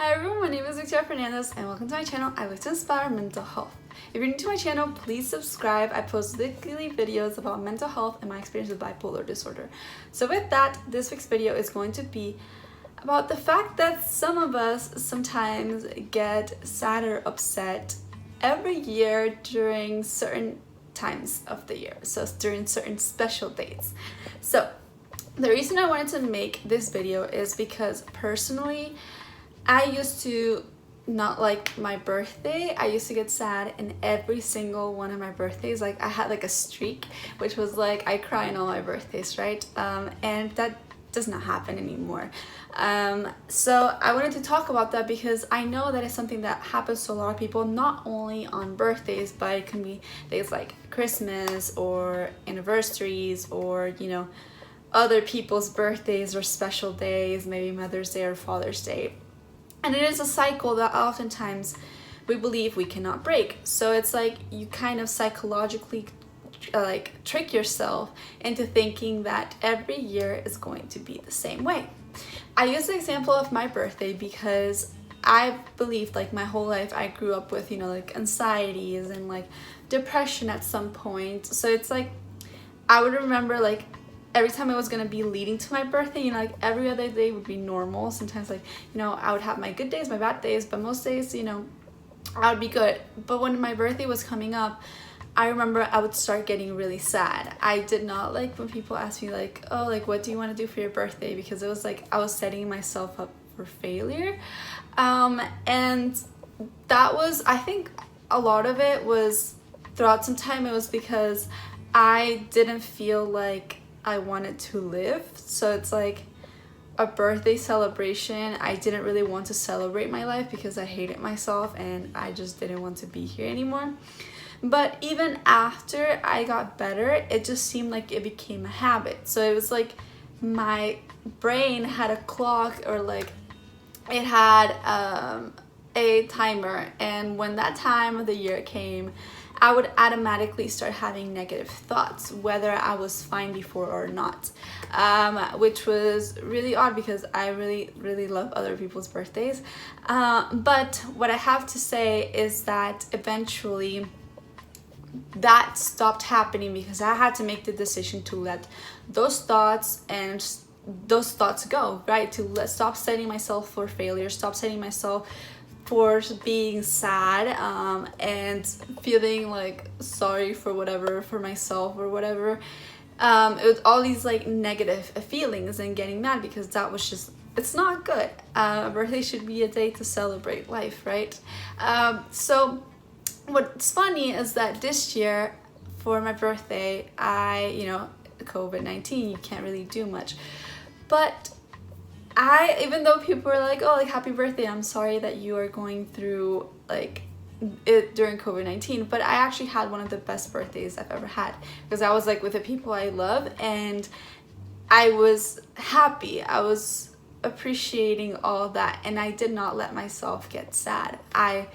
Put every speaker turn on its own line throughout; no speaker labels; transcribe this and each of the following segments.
Hi everyone, my name is Victoria Fernandez and welcome to my channel. I like to inspire mental health. If you're new to my channel, please subscribe. I post weekly videos about mental health and my experience with bipolar disorder. So with that, this week's video is going to be about the fact that some of us sometimes get sad or upset every year during certain times of the year. So during certain special dates. So the reason I wanted to make this video is because personally, I used to not like my birthday. I used to get sad in every single one of my birthdays. Like I had like a streak, which was like I cry on all my birthdays, right? And that does not happen anymore. So I wanted to talk about that because I know that it's something that happens to a lot of people, not only on birthdays, but it can be days like Christmas or anniversaries or, you know, other people's birthdays or special days, maybe Mother's Day or Father's Day. And it is a cycle that oftentimes we believe we cannot break. So it's like you kind of psychologically trick yourself into thinking that every year is going to be the same way. I use the example of my birthday because I believed like my whole life I grew up with, you know, like anxieties and like depression at some point. So it's like I would remember like every time it was gonna be leading to my birthday, you know, like every other day would be normal. Sometimes like, you know, I would have my good days, my bad days, but most days, you know, I would be good. But when my birthday was coming up, I remember I would start getting really sad. I did not like when people asked me like, oh, like what do you want to do for your birthday? Because it was like I was setting myself up for failure. And that was, I think a lot of it was throughout some time, it was because I didn't feel like I wanted to live. So it's like a birthday celebration. I didn't really want to celebrate my life because I hated myself and I just didn't want to be here anymore. But even after I got better, it just seemed like it became a habit. So it was like my brain had a clock, or like it had a timer, and when that time of the year came, I would automatically start having negative thoughts, whether I was fine before or not, which was really odd because I really love other people's birthdays. But what I have to say is that eventually that stopped happening because I had to make the decision to let those thoughts go, right? To stop setting myself for failure, stop setting myself for being sad and feeling like sorry for whatever, for myself or whatever. It was all these like negative feelings and getting mad because that was just, it's not good. A birthday should be a day to celebrate life, right? So what's funny is that this year for my birthday, you know, COVID-19, you can't really do much. But even though people were like, oh, like happy birthday, I'm sorry that you are going through like it during COVID-19, but I actually had one of the best birthdays I've ever had because I was like with the people I love and I was happy. I was appreciating all of that and I did not let myself get sad. I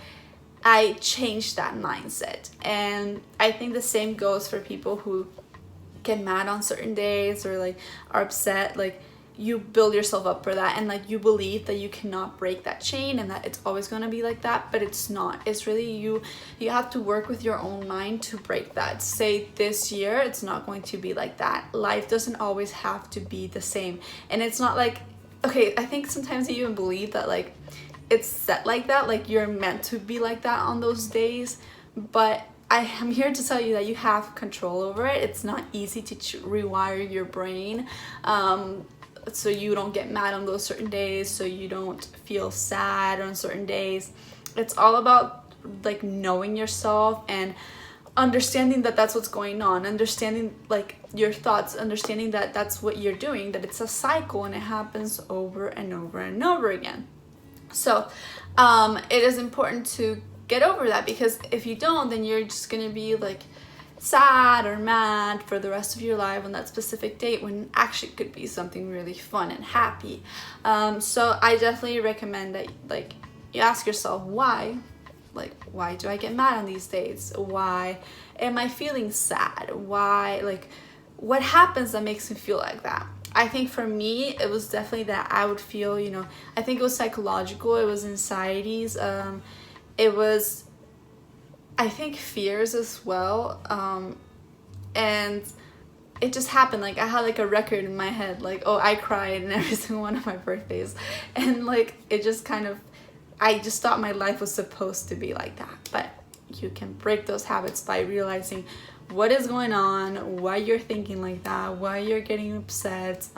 changed that mindset, and I think the same goes for people who get mad on certain days or like are upset. Like you build yourself up for that and like you believe that you cannot break that chain and that it's always going to be like that, but it's not. It's really you have to work with your own mind to break that. Say this year it's not going to be like that. Life doesn't always have to be the same, and it's not like, okay, I think sometimes you even believe that like it's set like that, like you're meant to be like that on those days, but I am here to tell you that you have control over it. It's not easy to rewire your brain so you don't get mad on those certain days, so you don't feel sad on certain days. It's all about like knowing yourself and understanding that that's what's going on, understanding like your thoughts, understanding that that's what you're doing, that it's a cycle and it happens over and over and over again. So it is important to get over that, because if you don't, then you're just gonna be like sad or mad for the rest of your life on that specific date when actually it could be something really fun and happy. So I definitely recommend that like you ask yourself why. Like, why do I get mad on these days? Why am I feeling sad? Why, like, what happens that makes me feel like that? I think for me, it was definitely that I would feel, you know, I think it was psychological, it was anxieties, it was, I think, fears as well, and it just happened. Like, I had like a record in my head, like, oh, I cried in every single one of my birthdays, and like, it just kind of, I just thought my life was supposed to be like that. But you can break those habits by realizing what is going on, why you're thinking like that, why you're getting upset,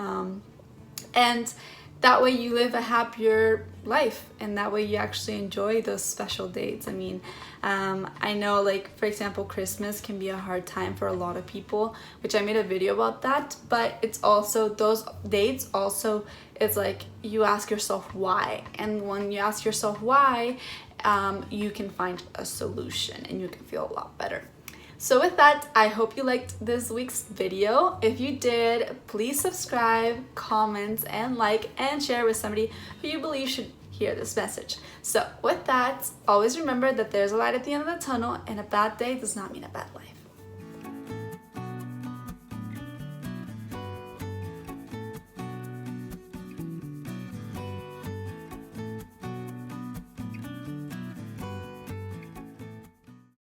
and that way you live a happier life, and that way you actually enjoy those special dates. I mean, I know, like, for example, Christmas can be a hard time for a lot of people, which I made a video about that, but it's also, those dates also, it's like you ask yourself why, and when you ask yourself why, you can find a solution and you can feel a lot better. So with that, I hope you liked this week's video. If you did, please subscribe, comment, and like, and share with somebody who you believe should hear this message. So with that, always remember that there's a light at the end of the tunnel, and a bad day does not mean a bad life.